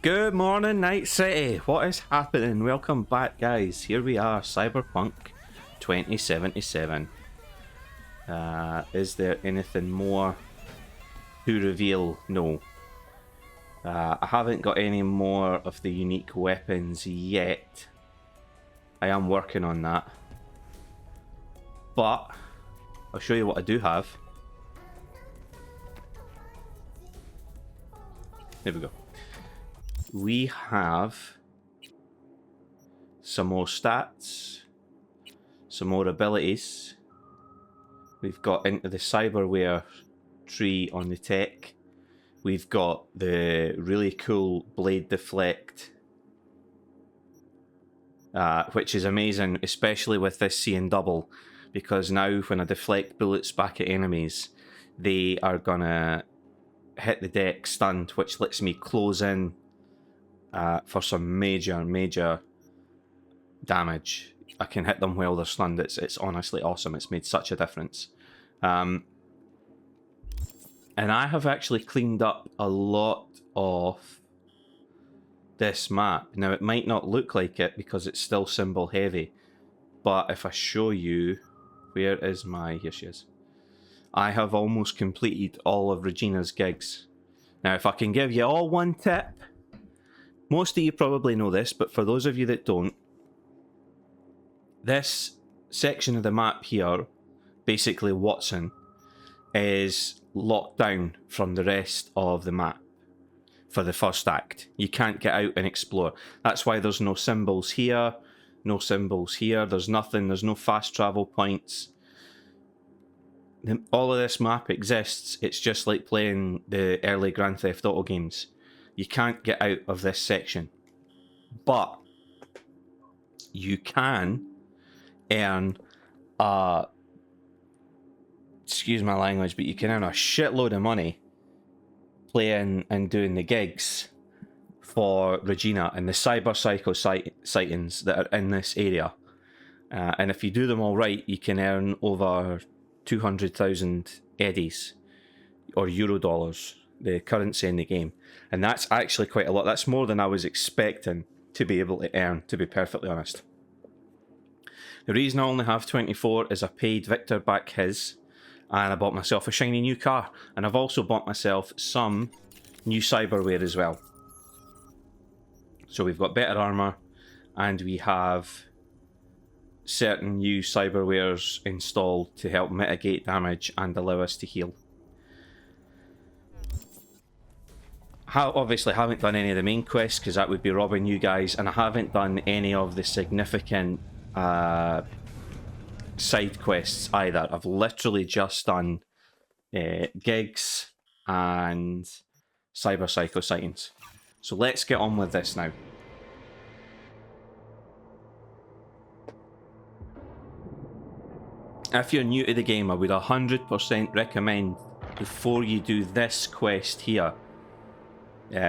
Good morning, Night City. What is happening? Welcome back, guys. Here we are, Cyberpunk 2077. Is there anything more to reveal? No. I haven't got any more of the unique weapons yet. I am working on that. But I'll show you what I do have. There we go. We have some more stats, some more abilities. We've got into the cyberware tree on the tech. We've got the really cool blade deflect, which is amazing, especially with this seeing double, because now when I deflect bullets back at enemies, they are gonna hit the deck stunned, which lets me close in for some major damage. I can hit them while they're stunned. It's honestly awesome. It's made such a difference. And I have actually cleaned up a lot of this map. Now, it might not look like it because it's still symbol heavy, but if I show you, where is my... Here she is. I have almost completed all of Regina's gigs. Now, if I can give you all one tip, most of you probably know this, but for those of you that don't, this section of the map here, basically Watson, is locked down from the rest of the map for the first act. You can't get out and explore. That's why there's no symbols here, no symbols here, there's nothing, there's no fast travel points. All of this map exists, it's just like playing the early Grand Theft Auto games. You can't get out of this section. But you can earn excuse my language, but you can earn a shitload of money playing and doing the gigs for Regina and the cyber psycho sightings that are in this area. And if you do them all right, you can earn over 200,000 eddies or euro dollars, the currency in the game. And that's actually quite a lot. That's more than I was expecting to be able to earn, to be perfectly honest. The reason I only have 24 is I paid Victor back his, and I bought myself a shiny new car. And I've also bought myself some new cyberware as well. So we've got better armor, and we have certain new cyberwares installed to help mitigate damage and allow us to heal. Obviously haven't done any of the main quests because that would be robbing you guys, and I haven't done any of the significant side quests either. I've literally just done gigs and cyber psycho sightings. So let's get on with this now. If you're new to the game, I would 100% recommend before you do this quest here,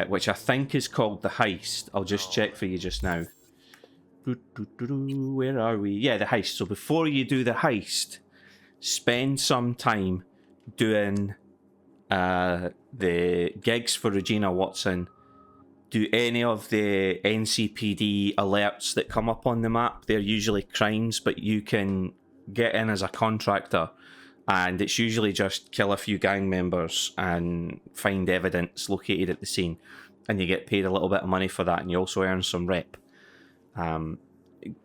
which I think is called the heist. I'll just check for you just now. Where are we? Yeah, the heist. So before you do the heist, spend some time doing the gigs for Regina Watson. Do any of the NCPD alerts that come up on the map. They're usually crimes, but you can get in as a contractor, and it's usually just kill a few gang members and find evidence located at the scene, and you get paid a little bit of money for that, and you also earn some rep.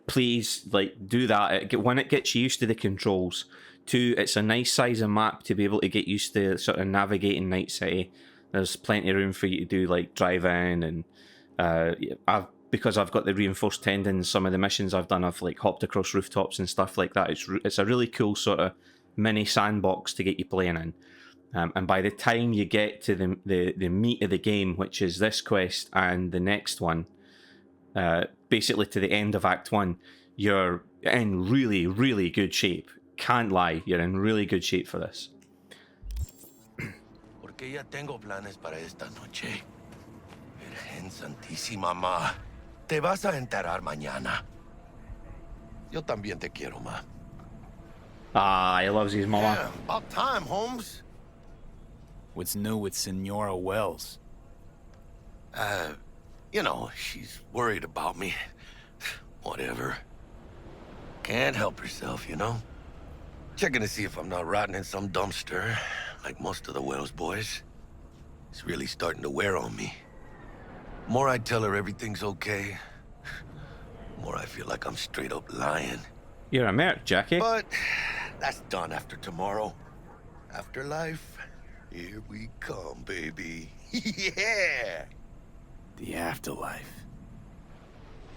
Please, like, do that. One, it gets you used to the controls. Two, it's a nice size of map to be able to get used to sort of navigating Night City. There's plenty of room for you to do like drive-in, and because I've got the reinforced tendons, some of the missions I've done, I've like hopped across rooftops and stuff like that. It's a really cool sort of mini sandbox to get you playing in. And by the time you get to the meat of the game, which is this quest and the next one, basically to the end of Act 1, you're in really good shape. Can't lie, you're in really good shape for this. Porque ya tengo planes para esta noche. Virgen Santísima, ma. Te vas a enterar mañana. Yo también te quiero, ma. Ah, he loves his mama. Yeah, about time, Holmes. What's new with Senora Wells? You know, she's worried about me. Whatever. Can't help herself, you know? Checking to see if I'm not rotting in some dumpster, like most of the Wells boys. It's really starting to wear on me. More I tell her everything's okay, more I feel like I'm straight up lying. You're a merc, Jackie. But that's done after tomorrow. Afterlife, here we come, baby. Yeah! The Afterlife.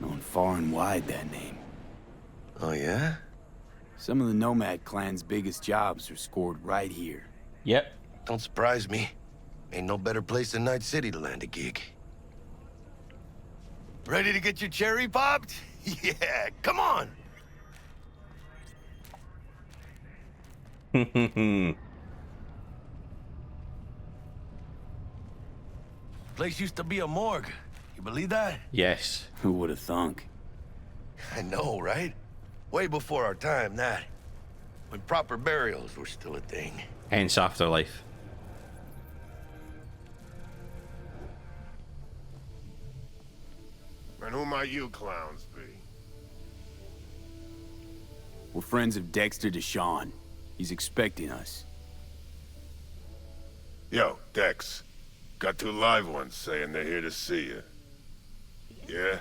Known far and wide, that name. Oh, yeah? Some of the Nomad clan's biggest jobs are scored right here. Yep. Don't surprise me. Ain't no better place than Night City to land a gig. Ready to get your cherry popped? Yeah, come on! Place used to be a morgue. You believe that? Yes. Who would have thunk? I know, right? Way before our time, that. When proper burials were still a thing. Hence Afterlife. And who might you clowns be? We're friends of Dexter Deshawn. He's expecting us. Yo, Dex. Got 2 live ones saying they're here to see you. Yeah?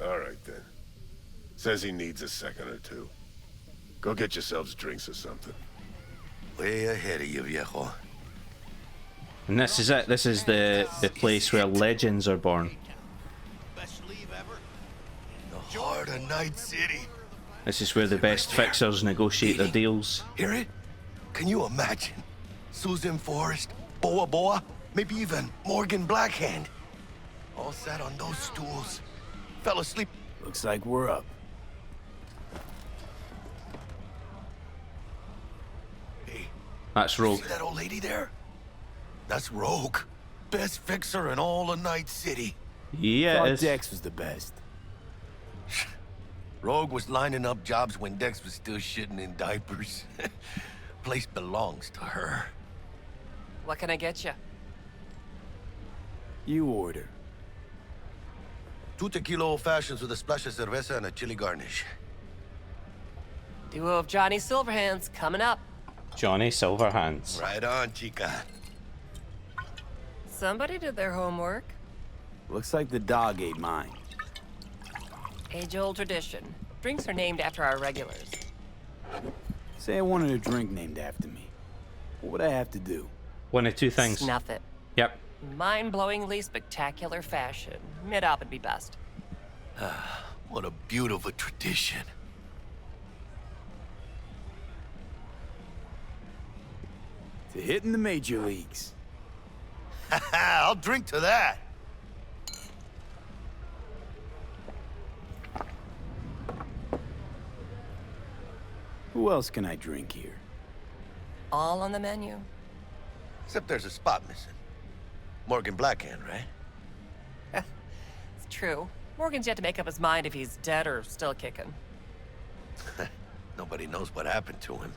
All right, then. Says he needs a second or two. Go get yourselves drinks or something. Way ahead of you, viejo. And this is it. This is the place where legends are born. Best leave ever. The heart of Night City. This is where the best fixers negotiate their deals. Hear it? Can you imagine? Susan Forrest, Boa Boa, maybe even Morgan Blackhand. All sat on those stools. Fell asleep. Looks like we're up. Hey, That's Rogue. see that old lady there? That's Rogue. Best fixer in all of Night City. Yeah, Thought it is. Dex was the best. Rogue was lining up jobs when Dex was still shitting in diapers. Place belongs to her. What can I get you? You order. 2 tequila old fashions with a splash of cerveza and a chili garnish. Duo of Johnny Silverhands coming up. Johnny Silverhands. Right on, chica. Somebody did their homework. Looks like the dog ate mine. Age-old tradition. Drinks are named after our regulars. Say I wanted a drink named after me. What would I have to do? One of 2 things. Snuff it. Yep. Mind-blowingly spectacular fashion. Mid-op would be best. What a beautiful tradition. To hit in the major leagues. I'll drink to that. Who else can I drink here? All on the menu. Except there's a spot missing. Morgan Blackhand, right? It's true. Morgan's yet to make up his mind if he's dead or still kicking. Nobody knows what happened to him.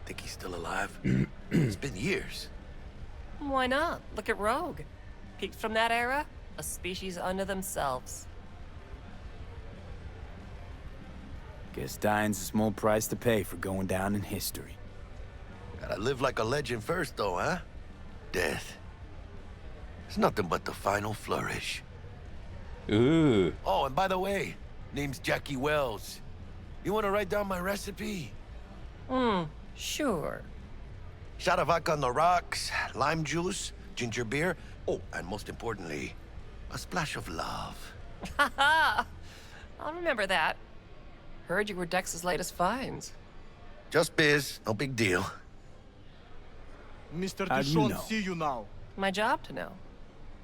Think he's still alive? It's been years. Why not? Look at Rogue. Peaks from that era, a species unto themselves. Guess dying's a small price to pay for going down in history. Gotta live like a legend first, though, huh? Death. It's nothing but the final flourish. Ooh. Oh, and by the way, name's Jackie Wells. You wanna write down my recipe? Sure. Shot of vodka on the rocks, lime juice, ginger beer. Oh, and most importantly, a splash of love. Haha! I'll remember that. Heard you were Dex's latest finds. Just biz, no big deal. Mr. How do you Dishon, know? see you now. My job to know.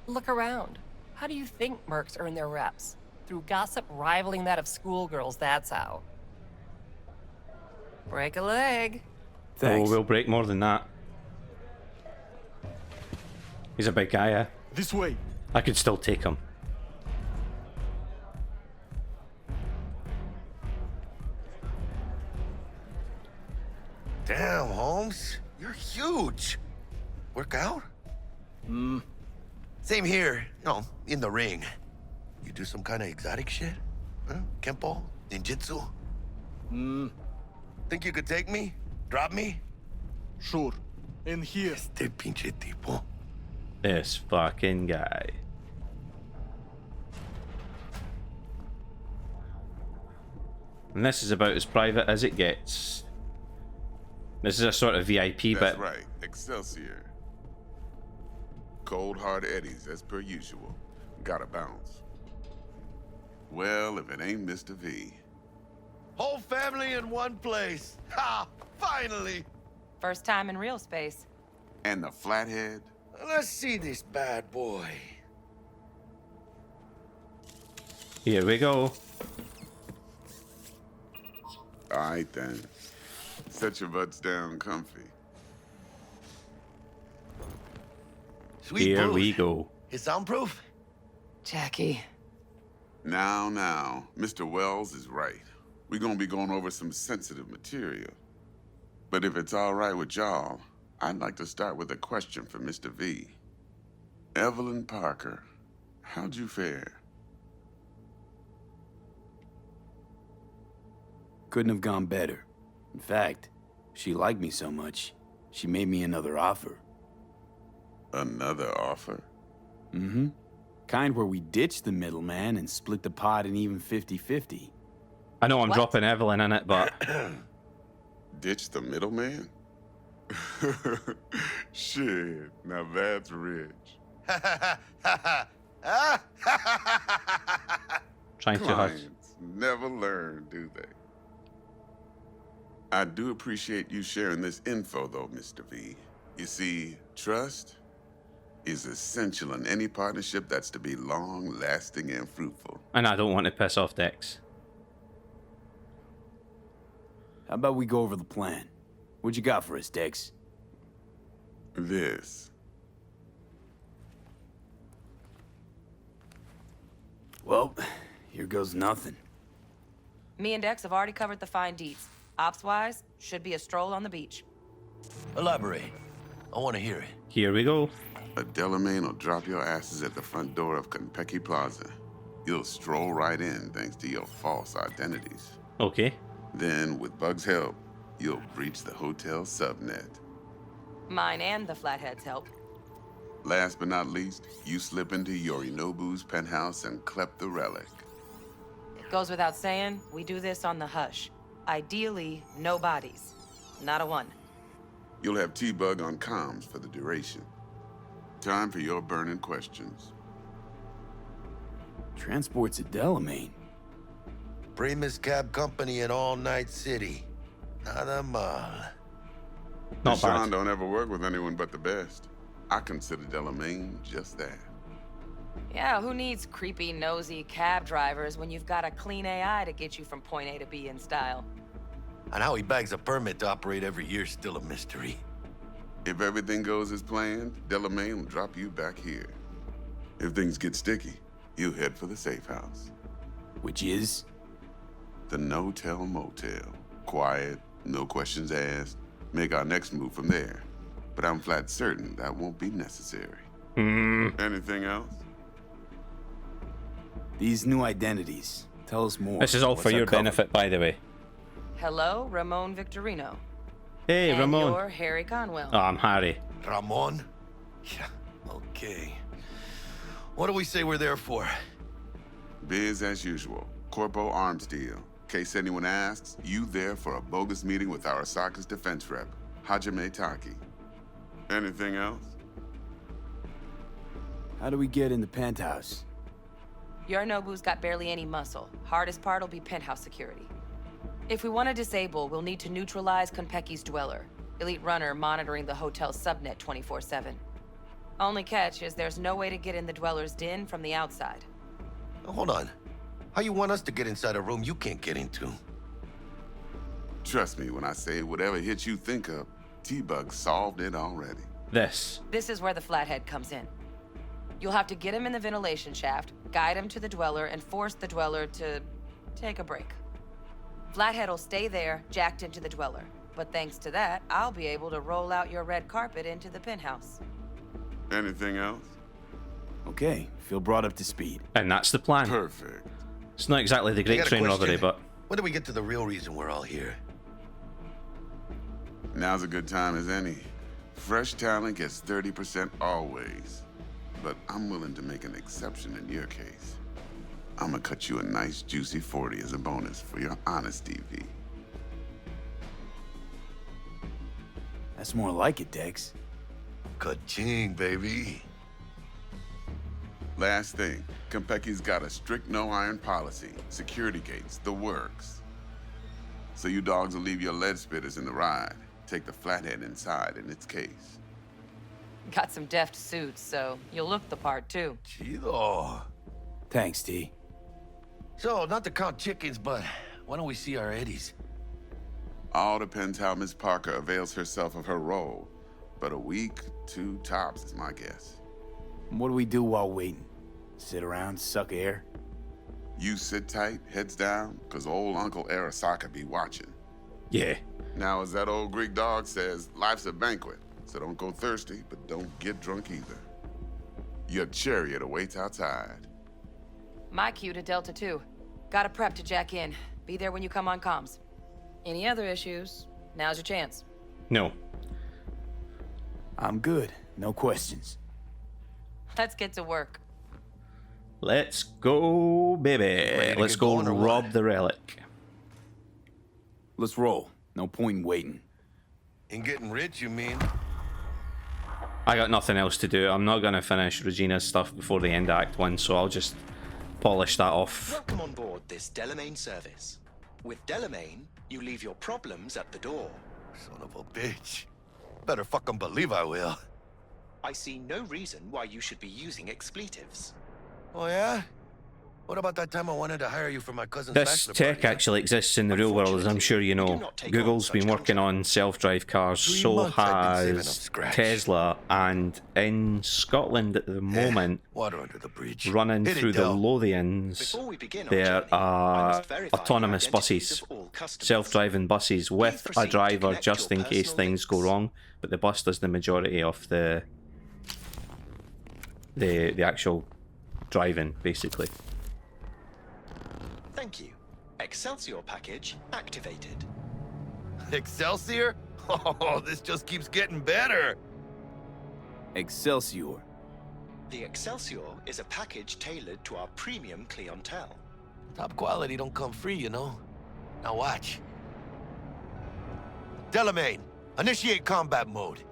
Look around. How do you think mercs earn their reps? Through gossip rivaling that of schoolgirls, that's how. Break a leg. Thanks. Oh, we'll break more than that. He's a big guy, yeah. This way. I could still take him. Damn, Holmes. You're huge. Work out? Same here, you know, in the ring. You do some kind of exotic shit? Huh? Kempo? Ninjutsu? Think you could take me? Drop me? Sure. In here. Este pinche tipo. This fucking guy. And this is about as private as it gets. This is a sort of VIP That's bit. right, Excelsior. Cold hard eddies, as per usual. Gotta bounce. Well, if it ain't Mr. V. Whole family in one place. Ha! Finally! First time in real space. And the flathead? Let's see this bad boy. Here we go. Alright then. Set your butts down comfy. Sweet Here booth. we go. It's soundproof? Jackie. Now, Mr. Wells is right. We're gonna be going over some sensitive material. But if it's all right with y'all, I'd like to start with a question for Mr. V. Evelyn Parker, how'd you fare? Couldn't have gone better. In fact, she liked me so much, she made me another offer. Another offer? Mm-hmm. Kind where we ditch the middleman and split the pot in even 50-50. I know I'm What? dropping Evelyn in it, but Ditch the middleman? Shit, now that's rich. trying to hard. Clients never learn, do they? I do appreciate you sharing this info, though, Mr. V. You see, trust is essential in any partnership that's to be long-lasting and fruitful. And I don't want to piss off Dex. How about we go over the plan? What you got for us, Dex? This. Well, here goes nothing. Me and Dex have already covered the fine deets. Ops-wise, should be a stroll on the beach. Elaborate. I want to hear it. Here we go. A Delamain will drop your asses at the front door of Konpeki Plaza. You'll stroll right in thanks to your false identities. Okay. Then, with Bug's help, you'll breach the hotel subnet. Mine and the Flathead's help. Last but not least, you slip into Yorinobu's penthouse and clep the relic. Goes without saying, we do this on the hush. Ideally, no bodies. Not a one. You'll have T-Bug on comms for the duration. Time for your burning questions. Transport's a Delamain. Primus Cab Company in All Night City. Nada mal. Not Sean bad. don't ever work with anyone but the best. I consider Delamain just that. Yeah, who needs creepy, nosy cab drivers when you've got a clean AI to get you from point A to B in style? And how he bags a permit to operate every year is still a mystery. If everything goes as planned, Delamain will drop you back here. If things get sticky, you head for the safe house. Which is? The no-tell motel. Quiet, no questions asked. Make our next move from there. But I'm flat certain that won't be necessary. Anything else? These new identities. Tell us more. This is all for What's our your cover? benefit, by the way. Hello, Ramon Victorino. Hey, and Ramon. you're Harry Conwell. Oh, I'm Harry. Ramon? Yeah, okay. What do we say we're there for? Biz as usual. Corpo arms deal. Case anyone asks, you there for a bogus meeting with Arasaka's defense rep, Hajime Taki. Anything else? How do we get in the penthouse? Yorinobu's got barely any muscle. Hardest part will be penthouse security. If we want to disable, we'll need to neutralize Konpeki's dweller. Elite runner monitoring the hotel's subnet 24/7. Only catch is there's no way to get in the dweller's den from the outside. Hold on. How you want us to get inside a room you can't get into? Trust me when I say whatever hit you think of, T-Bug solved it already. This. This is where the Flathead comes in. You'll have to get him in the ventilation shaft, guide him to the dweller, and force the dweller to take a break. Flathead will stay there, jacked into the dweller. But thanks to that, I'll be able to roll out your red carpet into the penthouse. Anything else? Okay, feel brought up to speed. And that's the plan. Perfect. It's not exactly the I Great got a Train question. robbery, but When do we get to the real reason we're all here? Now's a good time as any. Fresh talent gets 30% always. But I'm willing to make an exception in your case. I'm gonna cut you a nice juicy 40 as a bonus for your honesty, V. That's more like it, Dex. Ka-ching, baby. Last thing, Konpeki's got a strict no-iron policy. Security gates, the works. So you dogs will leave your lead spitters in the ride. Take the flathead inside in its case. Got some deft suits, so you'll look the part too. Chido. Thanks, T. So, not to count chickens, but why don't we see our Eddies? All depends how Miss Parker avails herself of her role. But a week, 2 tops is my guess. What do we do while waiting? Sit around, suck air? You sit tight, heads down, cause old Uncle Arasaka be watching. yeah. Now, as that old Greek dog says, life's a banquet. So don't go thirsty, but don't get drunk either. Your chariot awaits outside. My cue to Delta 2. Gotta prep to jack in. Be there when you come on comms. Any other issues? Now's your chance. No. I'm good. No questions. Let's get to work. Let's go, baby. Ready to Let's get go going or rob what? the relic. Let's roll. No point in waiting. In getting rich, you mean? I got nothing else to do. I'm not going to finish Regina's stuff before the end of Act 1, so I'll just polish that off. Welcome on board this Delamain service. With Delamain, you leave your problems at the door. Son of a bitch. Better fucking believe I will. I see no reason why you should be using expletives. Oh, yeah? What about that time I wanted to hire you for my cousin's This bachelor tech party? actually exists in the real world, as I'm sure you know. Google's been working on self-drive cars, 3 so months I've been saving up has scratch. Tesla, and in Scotland at the moment, Water under the bridge. running Hit it, through the Del. Lothians, Before we begin our there journey, I are must verify the autonomous identities buses, of all customers. self-driving buses with Please a proceed to driver connect just your in case personal things go links. wrong, but the bus does the majority of the actual driving, basically. Thank you. Excelsior package activated. Excelsior? Oh, this just keeps getting better. Excelsior. The Excelsior is a package tailored to our premium clientele. Top quality don't come free, you know. Now watch. Delamain, initiate combat mode.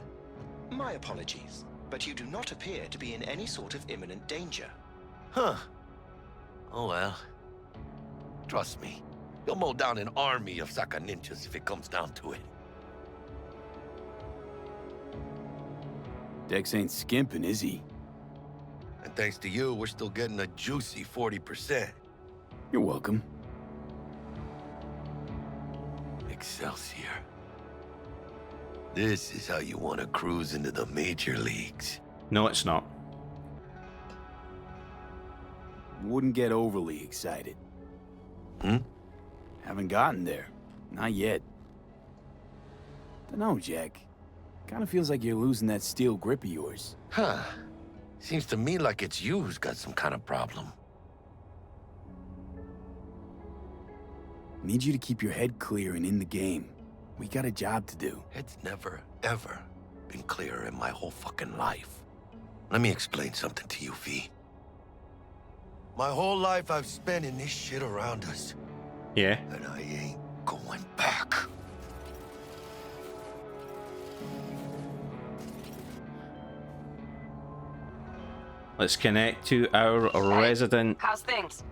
My apologies, but you do not appear to be in any sort of imminent danger. Huh. Oh well. Trust me, you'll mow down an army of Saka ninjas if it comes down to it. Dex ain't skimping, is he? And thanks to you, we're still getting a juicy 40%. You're welcome. Excelsior. This is how you want to cruise into the major leagues. No, it's not. Wouldn't get overly excited. Hmm? Haven't gotten there. Not yet. Dunno, Jack. Kinda feels like you're losing that steel grip of yours. Huh. Seems to me like it's you who's got some kind of problem. Need you to keep your head clear and in the game. We got a job to do. It's never, ever been clearer in my whole fucking life. Let me explain something to you, V. My whole life I've spent in this shit around us. Yeah. And I ain't going back. Let's connect to our resident How's things?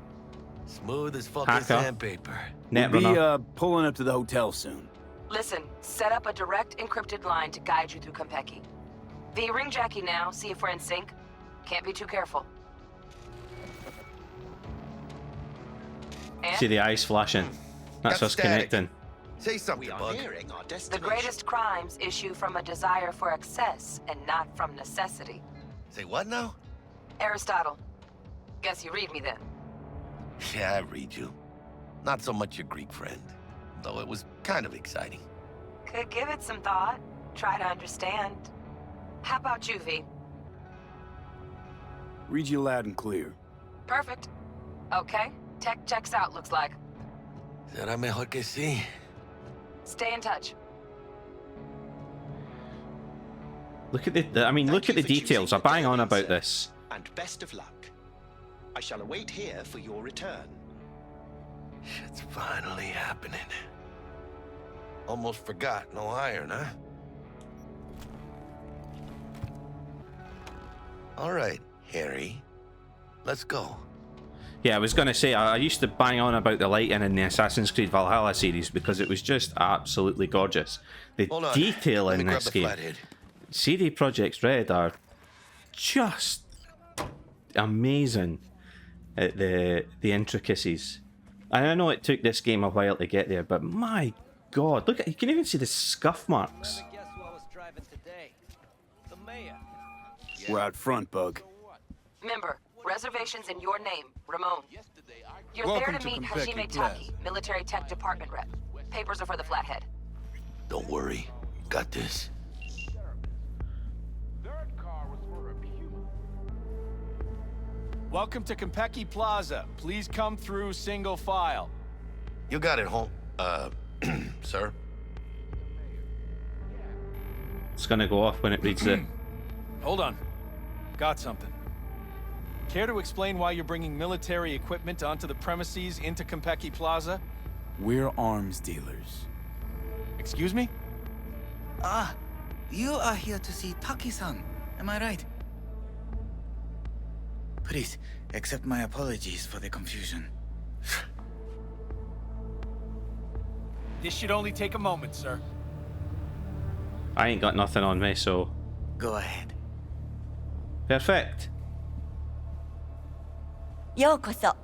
Smooth as fucking Hacker. sandpaper. We'll be, netrunner. pulling up to the hotel soon. Listen, set up a direct encrypted line to guide you through Konpeki. V, ring Jackie now, see if we're in sync. Can't be too careful. And See the eyes flashing. That's Got us static. connecting. Say something, We are Bug. nearing our the destination. greatest crimes issue from a desire for excess and not from necessity. Say what now? Aristotle. Guess you read me then. Yeah, I read you. Not so much your Greek friend, though it was kind of exciting. Could give it some thought. Try to understand. How about you, V? Read you loud and clear. Perfect. Okay, tech checks out, looks like. Será mejor que sí. Stay in touch. Look at the I mean, Thank look at you the for details. choosing I bang the on Delamain about service, this. And best of luck. I shall await here for your return. Shit's finally happening. Almost forgot, no iron, huh? All right, Harry. Let's go. Yeah, I was going to say, I used to bang on about the lighting in the Assassin's Creed Valhalla series because it was just absolutely gorgeous. The Hold on. detail Let me in grab this the game, flathead. CD Projekt Red are just amazing at the intricacies. And I know it took this game a while to get there, but my god, look at, you can even see the scuff marks. Guess who I was driving today? The mayor. We're out front, Bug. Member, reservations in your name, Ramon. You're Welcome there to to meet Konpeki Hajime Plaza. Taki, military tech department rep. Papers are for the flathead. Don't worry. Got this. Welcome to Konpeki Plaza. Please come through single file. You got it, home. Sir? It's going to go off when it reads it. Hold on. Got something. Care to explain why you're bringing military equipment onto the premises into Konpeki Plaza? We're arms dealers. Excuse me? Ah, you are here to see Taki-san, am I right? Please, accept my apologies for the confusion. This should only take a moment, sir. I ain't got nothing on me, so Go ahead. perfect. ようこそ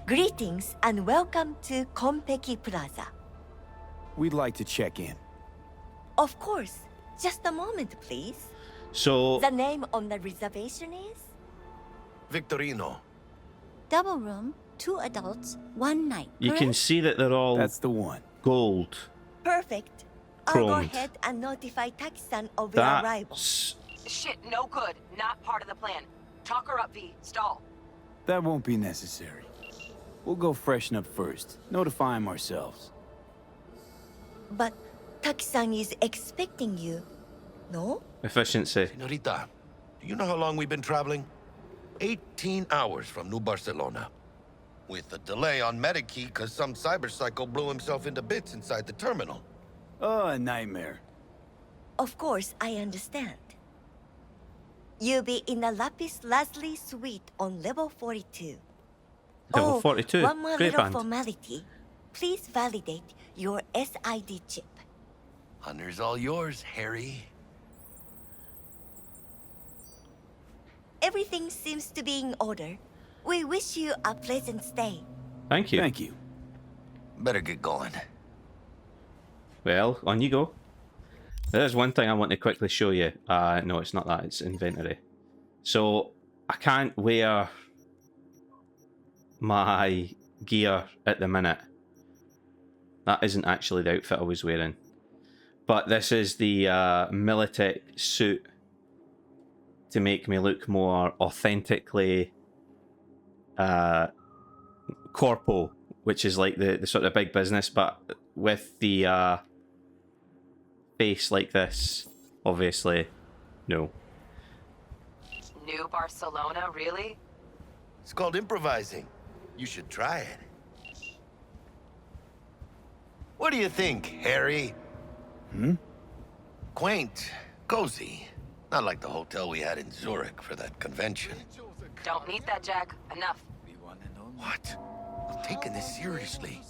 Greetings and welcome to Konpeki Plaza. We'd like to check in. Of course. Just a moment, please. So, The name on the reservation is? Victorino. Double room, 2 adults, 1 night. you can see that they're all That's the one. gold. Perfect. I'll go Chromed. ahead and notify Taki-san of your arrival. That's... Shit, no good. Not part of the plan. Talk her up, V. Stall. That won't be necessary. We'll go freshen up first. Notify him ourselves. But Taki-san is expecting you, no? efficiency. Senorita, do you know how long we've been traveling? 18 hours from New Barcelona. With a delay on Medikey because some cyberpsycho blew himself into bits inside the terminal. Oh, a nightmare. Of course, I understand. You'll be in the Lapis Lazuli suite on level 42. Level 42. One more Great little band. formality. Please validate your SID chip. Honor's all yours, Harry. Everything seems to be in order. We wish you a pleasant stay. Thank you. Thank you. Better get going. Well, on you go. There's one thing I want to quickly show you. No, it's not that. It's inventory. So, I can't wear my gear at the minute. That isn't actually the outfit I was wearing. But this is the Militech suit to make me look more authentically corpo, which is like the sort of big business, but with the face like this, obviously, no. New Barcelona, really? It's called improvising. You should try it. What do you think, Harry? Quaint, cozy. Not like the hotel we had in Zurich for that convention. Don't need that, Jack. Enough. What? I'm taking this seriously.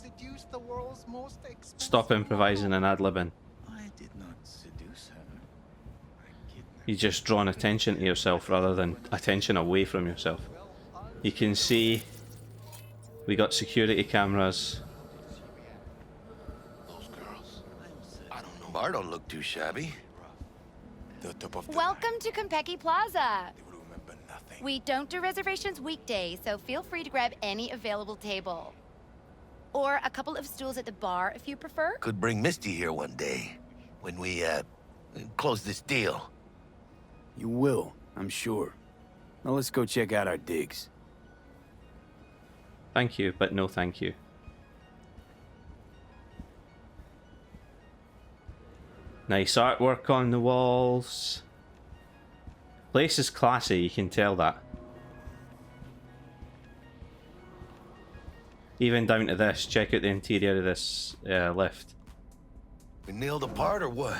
Stop improvising and ad-libbing. I did not seduce her. You're just drawing attention to yourself rather than attention away from yourself. You can see we got security cameras. Those girls. I don't know. Bar don't look too shabby. Welcome to Konpeki Plaza. We don't do reservations weekdays, so feel free to grab any available table. Or a couple of stools at the bar if you prefer. Could bring Misty here one day when we close this deal. You will, I'm sure. Now let's go check out our digs. Thank you, but no thank you. Nice artwork on the walls. Place is classy, you can tell that. Even down to this, check out the interior of this lift. We nailed the part or what?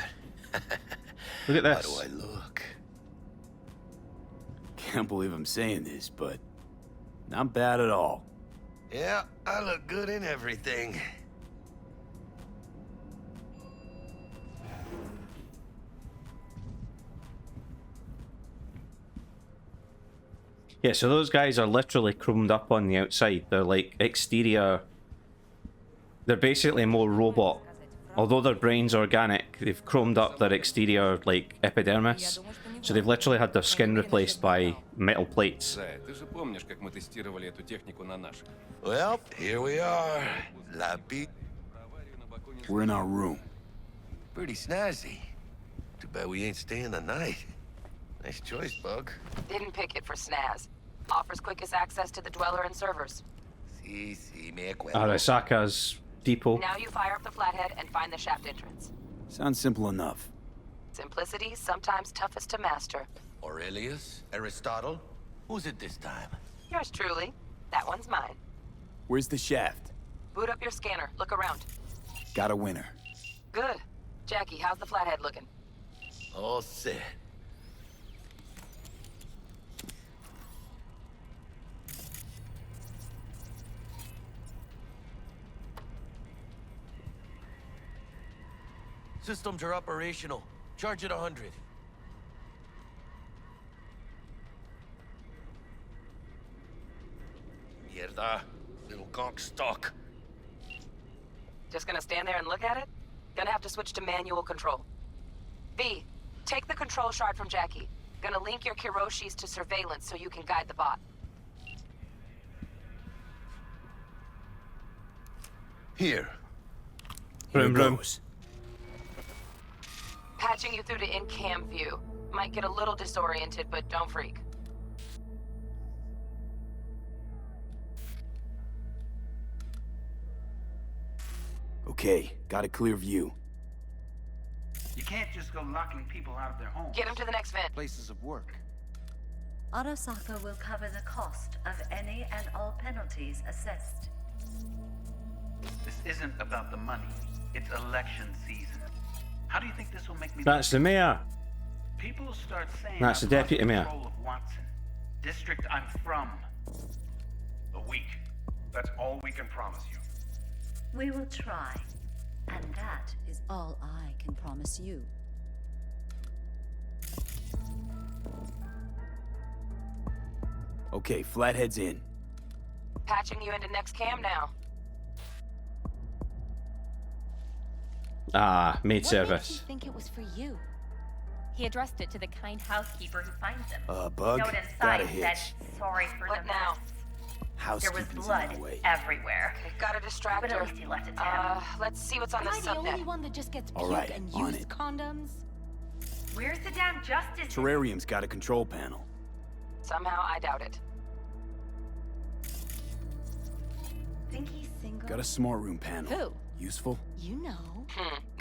Look at this. How do I look? Can't believe I'm saying this, but not bad at all. Yeah, I look good in everything. Yeah, so those guys are literally chromed up on the outside. They're like exterior. They're basically more robot. Although their brain's organic, they've chromed up their exterior like epidermis. So they've literally had their skin replaced by metal plates. Well, here we are. We're in our room. Pretty snazzy. Too bad we ain't staying the night. Nice choice, Bug. Didn't pick it for snaz. Offers quickest access to the dweller and servers. Si, me acuerdo. Arasaka's depot. Now you fire up the flathead and find the shaft entrance. Sounds simple enough. Simplicity, sometimes toughest to master. Aurelius? Aristotle? Who's it this time? Yours truly. That one's mine. Where's the shaft? Boot up your scanner. Look around. Got a winner. Good. Jackie, how's the flathead looking? All set. Systems are operational. Charge at 100. Mierda. Little gonk stuck. Just gonna stand there and look at it? Gonna have to switch to manual control. V, take the control shard from Jackie. Gonna link your Kiroshis to surveillance so you can guide the bot. Here. Vroom, vroom. Patching you through to in-cam view. Might get a little disoriented, but don't freak. Okay, got a clear view. You can't just go locking people out of their homes. Get him to the next vent. Places of work. Arasaka will cover the cost of any and all penalties assessed. This isn't about the money. It's election season. How do you think this will make me? That's the mayor. People start saying That's the I've deputy lost mayor. control of Watson, district I'm from. A week. That's all we can promise you. We will try, and that is all I can promise you. Okay, Flathead's in. Patching you into next cam now. Ah, maid What service. makes you think it was for you? He addressed it to the kind housekeeper who finds him. Bug? Note Got a inside hitch. said, sorry for What the now? mess. There was Housekeeping's blood in the way. everywhere. Gotta distract But her. at least he left it to him. Let's see what's on Am the I the only subnet. one that just gets All puke right, and on used it. condoms? Where's the damn justice? Terrarium's got a control panel. Somehow, I doubt it. Think he's single? Got a smart room panel. Who? Useful? You know.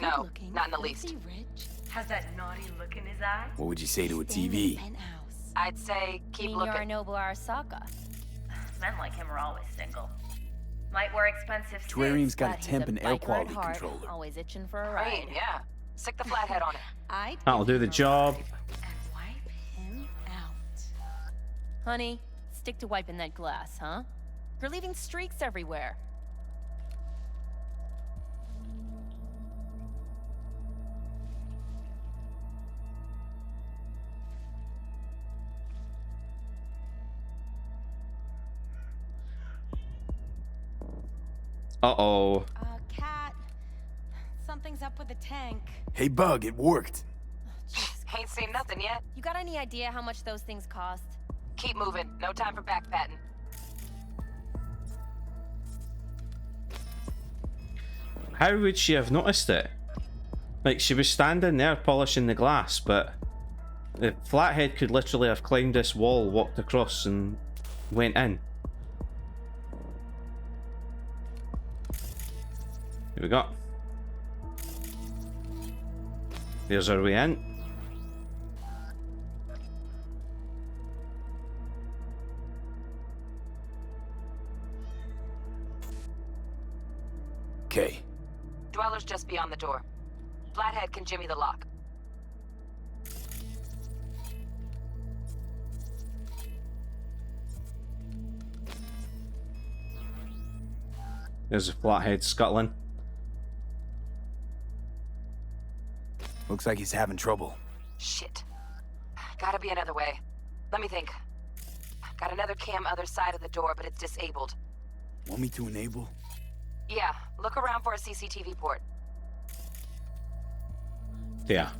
No, Good-looking, not in the least. filthy rich. Has that naughty look in his eye? What would you say to a Stay in the TV? penthouse. I'd say keep Mean looking. you're a noble Arasaka. Men like him are always single. Might wear expensive suits, Terrarium's got but a he's temp and air biker at quality heart, controller. Always itching for a Great, ride. yeah. Stick the flathead on it. I'd That'll give do him the a job. ride and wipe him out. Honey, stick to wiping that glass, huh? You're leaving streaks everywhere. Uh-oh. Cat. Something's up with the tank. Hey, Bug, it worked. Ain't seen nothing yet. You got any idea how much those things cost? Keep moving. No time for backpatting. How would she have noticed it? Like, she was standing there polishing the glass, but The flathead could literally have climbed this wall, walked across, and went in. Here we go. There's our way in. Okay. Dweller's just beyond the door. Flathead can jimmy the lock. There's a flathead scuttling. Looks like he's having trouble. Shit. Gotta be another way. Let me think. Got another cam other side of the door, but it's disabled. Want me to enable? Yeah, look around for a CCTV port. Yeah.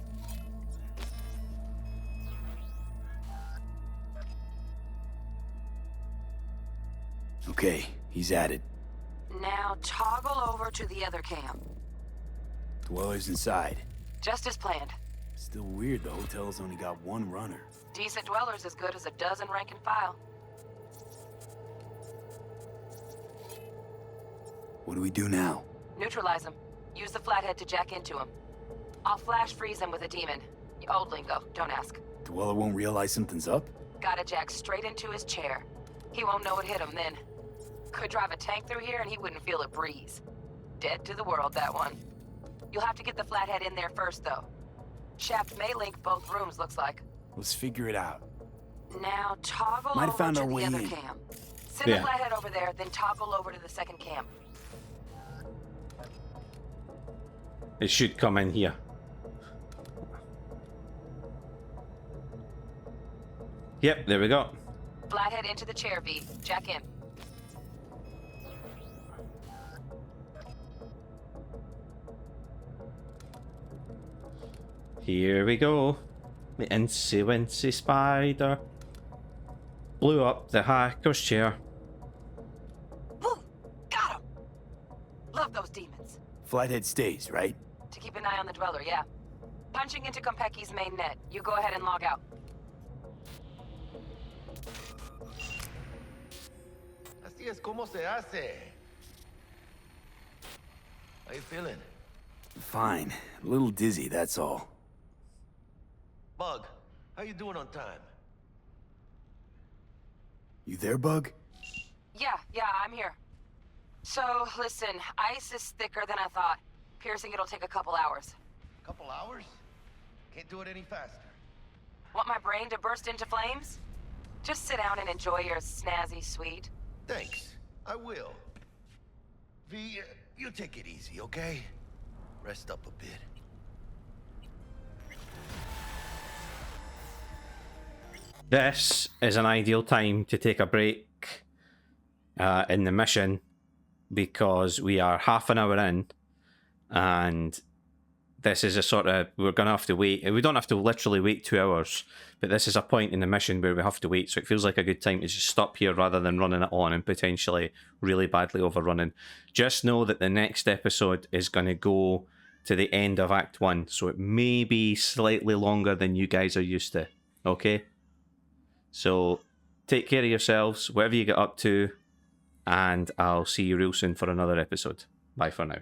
Okay, he's at it. Now toggle over to the other cam. Dweller's inside. Just as planned. Still weird the hotel's only got one runner. Decent Dweller's as good as a dozen rank and file. What do we do now? Neutralize him. Use the flathead to jack into him. I'll flash freeze him with a demon. Old lingo, don't ask. Dweller won't realize something's up? Gotta jack straight into his chair. He won't know it hit him then. Could drive a tank through here and he wouldn't feel a breeze. Dead to the world, that one. You'll have to get the flathead in there first, though. Shaft may link both rooms, looks like. Let's figure it out. Now toggle Might have over found to our the way other in. cam. Send the flathead over there, then toggle over to the second cam. It should come in here. Yep, there we go. Flathead into the chair, V. Jack in. Here we go. The incy wincy spider blew up the hacker's chair. Woo! Got him! Love those demons. Flathead stays, right? To keep an eye on the Dweller, yeah. Punching into Konpeki's main net. You go ahead and log out. Así es como se hace. How you feeling? Fine. A little dizzy, that's all. Bug, how you doing on time? You there, Bug? Yeah, I'm here. So, listen, ice is thicker than I thought. Piercing it'll take a couple hours. Couple hours? Can't do it any faster. Want my brain to burst into flames? Just sit down and enjoy your snazzy sweet. Thanks, I will. V, you take it easy, okay? Rest up a bit. This is an ideal time to take a break in the mission because we are half an hour in and this is a sort of, we're going to have to wait. We don't have to literally wait 2 hours, but this is a point in the mission where we have to wait, so it feels like a good time to just stop here rather than running it on and potentially really badly overrunning. Just know that the next episode is going to go to the end of Act 1, so it may be slightly longer than you guys are used to, okay? So take care of yourselves, whatever you get up to, and I'll see you real soon for another episode. Bye for now.